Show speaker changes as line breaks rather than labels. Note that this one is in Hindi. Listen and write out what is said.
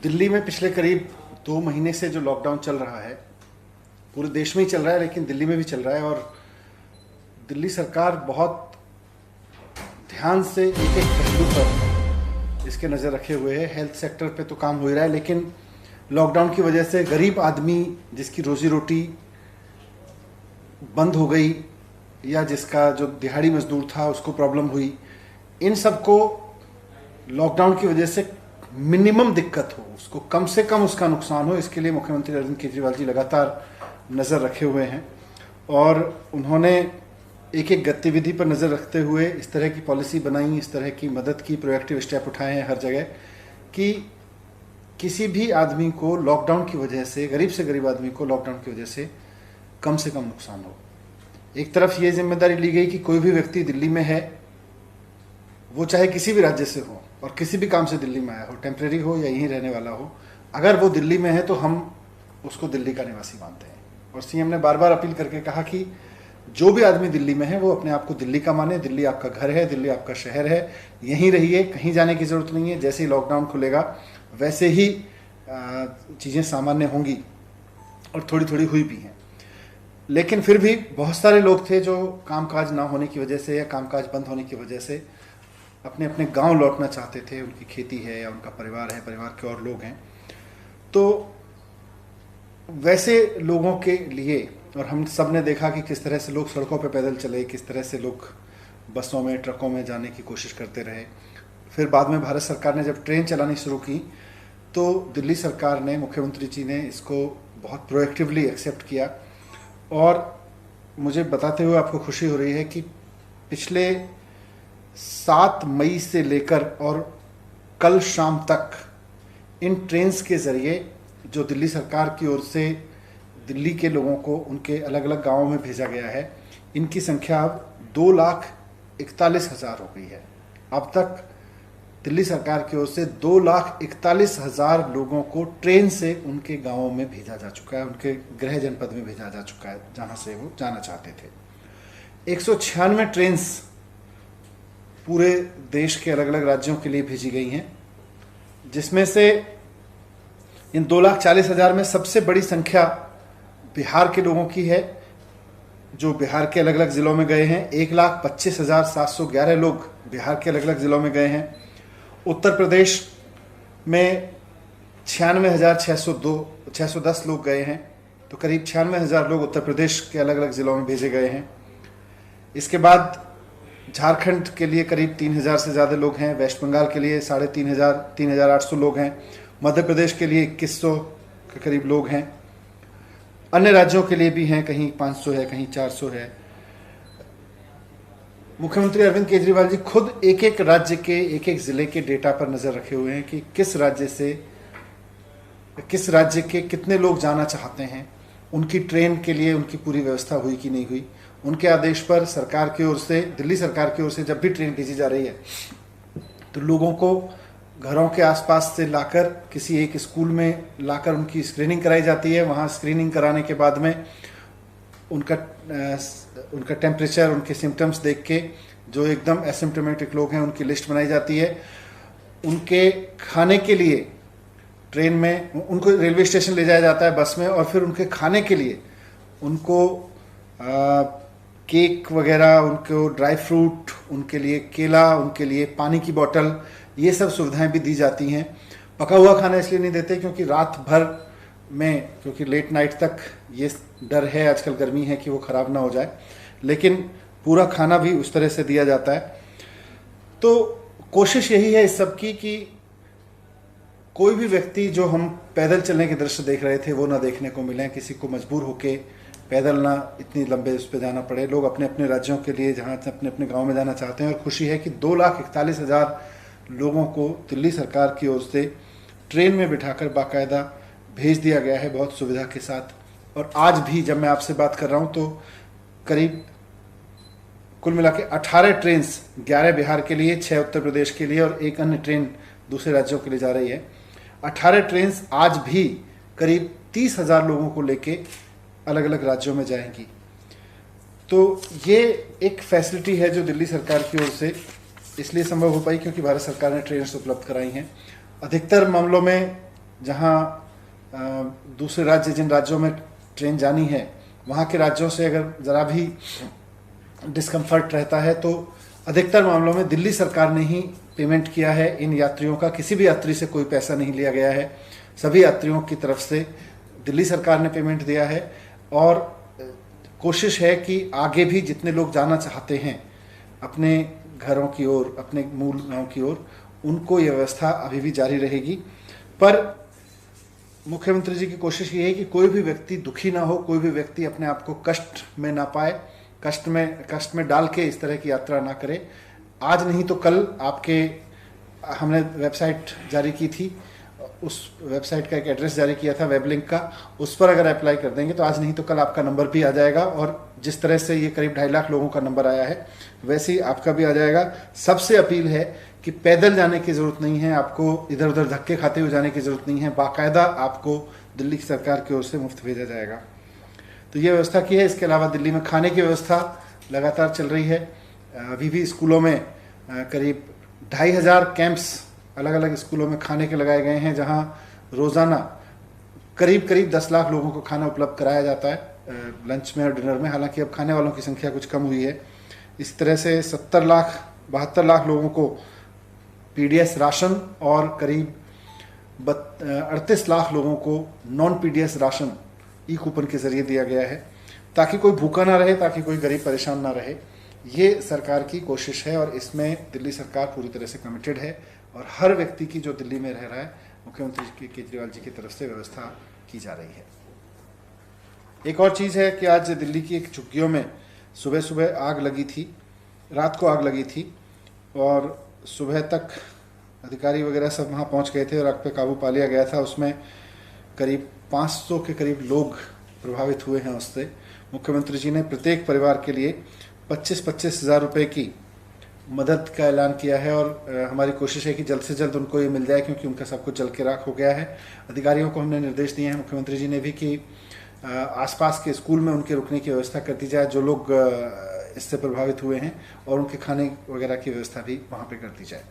दिल्ली में पिछले करीब 2 महीने से जो लॉकडाउन चल रहा है, पूरे देश में ही चल रहा है लेकिन दिल्ली में भी चल रहा है। और दिल्ली सरकार बहुत ध्यान से एक एक पहलू पर इसके नज़र रखे हुए है। हेल्थ सेक्टर पे तो काम हो ही रहा है, लेकिन लॉकडाउन की वजह से गरीब आदमी जिसकी रोजी रोटी बंद हो गई या जिसका जो दिहाड़ी मजदूर था उसको प्रॉब्लम हुई, इन सबको लॉकडाउन की वजह से मिनिमम दिक्कत हो, उसको कम से कम उसका नुकसान हो, इसके लिए मुख्यमंत्री अरविंद केजरीवाल जी लगातार नज़र रखे हुए हैं। और उन्होंने एक एक गतिविधि पर नज़र रखते हुए इस तरह की पॉलिसी बनाई, इस तरह की मदद की, प्रोएक्टिव स्टेप उठाए हैं हर जगह कि किसी भी आदमी को लॉकडाउन की वजह से, गरीब से गरीब आदमी को लॉकडाउन की वजह से कम नुकसान हो। एक तरफ ये जिम्मेदारी ली गई कि कोई भी व्यक्ति दिल्ली में है, वो चाहे किसी भी राज्य से हो और किसी भी काम से दिल्ली में आया हो, टेम्परेरी हो या यहीं रहने वाला हो, अगर वो दिल्ली में है तो हम उसको दिल्ली का निवासी मानते हैं। और सीएम ने बार बार अपील करके कहा कि जो भी आदमी दिल्ली में है वो अपने आप को दिल्ली का माने, दिल्ली आपका घर है, दिल्ली आपका शहर है, यहीं रहिए, कहीं जाने की ज़रूरत नहीं है। जैसे ही लॉकडाउन खुलेगा वैसे ही चीज़ें सामान्य होंगी, और थोड़ी थोड़ी हुई भी हैं। लेकिन फिर भी बहुत सारे लोग थे जो कामकाज ना होने की वजह से या कामकाज बंद होने की वजह से अपने अपने गांव लौटना चाहते थे। उनकी खेती है या उनका परिवार है, परिवार के और लोग हैं, तो वैसे लोगों के लिए, और हम सब ने देखा कि किस तरह से लोग सड़कों पर पैदल चले, किस तरह से लोग बसों में, ट्रकों में जाने की कोशिश करते रहे। फिर बाद में भारत सरकार ने जब ट्रेन चलानी शुरू की तो दिल्ली सरकार ने, मुख्यमंत्री जी ने इसको बहुत प्रोएक्टिवली एक्सेप्ट किया। और मुझे बताते हुए आपको खुशी हो रही है कि पिछले 7 मई से लेकर और कल शाम तक इन ट्रेन्स के ज़रिए जो दिल्ली सरकार की ओर से दिल्ली के लोगों को उनके अलग अलग गांवों में भेजा गया है, इनकी संख्या अब 2,41,000 हो गई है। अब तक दिल्ली सरकार की ओर से 2,41,000 लोगों को ट्रेन से उनके गांवों में भेजा जा चुका है, उनके गृह जनपद में भेजा जा चुका है जहां से वो जाना चाहते थे। 196 ट्रेन्स पूरे देश के अलग अलग राज्यों के लिए भेजी गई हैं, जिसमें से इन 2,40,000 में सबसे बड़ी संख्या बिहार के लोगों की है, जो बिहार के अलग अलग ज़िलों में गए हैं। 1,25,711 लोग बिहार के अलग अलग ज़िलों में गए हैं। उत्तर प्रदेश में 96,610 लोग गए हैं, तो करीब 96,000 लोग उत्तर प्रदेश के अलग अलग ज़िलों में भेजे गए हैं। इसके बाद झारखंड के लिए करीब 3,000 से ज़्यादा लोग हैं, वेस्ट बंगाल के लिए 3,500 3,800 लोग हैं, मध्य प्रदेश के लिए 2,100 के करीब लोग हैं, अन्य राज्यों के लिए भी हैं, कहीं 500 है, कहीं 400 है। मुख्यमंत्री अरविंद केजरीवाल जी खुद एक एक राज्य के, एक एक ज़िले के डेटा पर नज़र रखे हुए हैं कि किस राज्य के कितने लोग जाना चाहते हैं, उनकी ट्रेन के लिए उनकी पूरी व्यवस्था हुई कि नहीं हुई। उनके आदेश पर सरकार की ओर से, दिल्ली सरकार की ओर से जब भी ट्रेन भेजी जा रही है तो लोगों को घरों के आसपास से लाकर किसी एक स्कूल में लाकर उनकी स्क्रीनिंग कराई जाती है। वहाँ स्क्रीनिंग कराने के बाद में उनका टेम्परेचर, उनके सिम्टम्स देख के जो एकदम एसिम्प्टोमेटिक लोग हैं उनकी लिस्ट बनाई जाती है। उनके खाने के लिए ट्रेन में उनको रेलवे स्टेशन ले जाया जाता है बस में, और फिर उनके खाने के लिए उनको केक वगैरह, उनको ड्राई फ्रूट, उनके लिए केला, उनके लिए पानी की बोतल, ये सब सुविधाएं भी दी जाती हैं। पका हुआ खाना इसलिए नहीं देते क्योंकि रात भर में, क्योंकि लेट नाइट तक ये डर है, आजकल गर्मी है, कि वो ख़राब ना हो जाए, लेकिन पूरा खाना भी उस तरह से दिया जाता है। तो कोशिश यही है इस सब की कि कोई भी व्यक्ति, जो हम पैदल चलने के दृश्य देख रहे थे, वो ना देखने को मिले, किसी को मजबूर होके पैदल ना इतनी लंबे उस पर जाना पड़े। लोग अपने अपने राज्यों के लिए, जहाँ अपने अपने गाँव में जाना चाहते हैं। और खुशी है कि 2,41,000 लोगों को दिल्ली सरकार की ओर से ट्रेन में बिठाकर बाकायदा भेज दिया गया है, बहुत सुविधा के साथ। और आज भी जब मैं आपसे बात कर रहा हूँ तो करीब कुल मिला के 18 ट्रेन्स, 11 बिहार के लिए, 6 उत्तर प्रदेश के लिए और एक अन्य ट्रेन दूसरे राज्यों के लिए जा रही है। 18 ट्रेन्स आज भी करीब 30,000 लोगों को लेके अलग अलग राज्यों में जाएंगी। तो ये एक फैसिलिटी है जो दिल्ली सरकार की ओर से इसलिए संभव हो पाई क्योंकि भारत सरकार ने ट्रेन्स उपलब्ध कराई हैं। अधिकतर मामलों में जहां दूसरे राज्य, जिन राज्यों में ट्रेन जानी है, वहाँ के राज्यों से अगर ज़रा भी डिस्कम्फर्ट रहता है तो अधिकतर मामलों में दिल्ली सरकार ने ही पेमेंट किया है इन यात्रियों का। किसी भी यात्री से कोई पैसा नहीं लिया गया है, सभी यात्रियों की तरफ से दिल्ली सरकार ने पेमेंट दिया है। और कोशिश है कि आगे भी जितने लोग जाना चाहते हैं अपने घरों की ओर, अपने मूल गांव की ओर, उनको ये व्यवस्था अभी भी जारी रहेगी। पर मुख्यमंत्री जी की कोशिश ये है कि कोई भी व्यक्ति दुखी ना हो, कोई भी व्यक्ति अपने आप को कष्ट में ना पाए, कष्ट में डाल के इस तरह की यात्रा ना करे। आज नहीं तो कल हमने वेबसाइट जारी की थी, उस वेबसाइट का एक एड्रेस जारी किया था, वेब लिंक का, उस पर अगर अप्लाई कर देंगे तो आज नहीं तो कल आपका नंबर भी आ जाएगा। और जिस तरह से ये करीब 2.5 लाख लोगों का नंबर आया है, वैसे ही आपका भी आ जाएगा। सबसे अपील है कि पैदल जाने की ज़रूरत नहीं है, आपको इधर उधर धक्के खाते हुए जाने की ज़रूरत नहीं है, बाकायदा आपको दिल्ली की सरकार की ओर से मुफ्त भेजा जाएगा। तो ये व्यवस्था की है। इसके अलावा दिल्ली में खाने की व्यवस्था लगातार चल रही है। अभी भी स्कूलों में करीब 2,500 कैंप्स अलग अलग स्कूलों में खाने के लगाए गए हैं, जहां रोज़ाना करीब 10 लाख लोगों को खाना उपलब्ध कराया जाता है लंच में और डिनर में। हालांकि अब खाने वालों की संख्या कुछ कम हुई है। इस तरह से 72 लाख लोगों को पीडीएस राशन और करीब 38 लाख लोगों को नॉन पीडीएस राशन ई कूपन के जरिए दिया गया है, ताकि कोई भूखा ना रहे, ताकि कोई गरीब परेशान ना रहे। ये सरकार की कोशिश है और इसमें दिल्ली सरकार पूरी तरह से कमिटेड है। और हर व्यक्ति की जो दिल्ली में रह रहा है, मुख्यमंत्री केजरीवाल जी की तरफ से व्यवस्था की जा रही है। एक और चीज़ है कि आज दिल्ली की एक झुग्गियों में सुबह सुबह आग लगी थी, रात को आग लगी थी और सुबह तक अधिकारी वगैरह सब वहाँ पहुँच गए थे और आग पे काबू पा लिया गया था। उसमें करीब 500 के करीब लोग प्रभावित हुए हैं उससे। मुख्यमंत्री जी ने प्रत्येक परिवार के लिए 25-25 हज़ार रुपये की मदद का ऐलान किया है और हमारी कोशिश है कि जल्द से जल्द उनको ये मिल जाए, क्योंकि उनका सब कुछ जल के राख हो गया है। अधिकारियों को हमने निर्देश दिए हैं, मुख्यमंत्री जी ने भी, कि आसपास के स्कूल में उनके रुकने की व्यवस्था कर दी जाए जो लोग इससे प्रभावित हुए हैं, और उनके खाने वगैरह की व्यवस्था भी वहाँ पे कर दी जाए।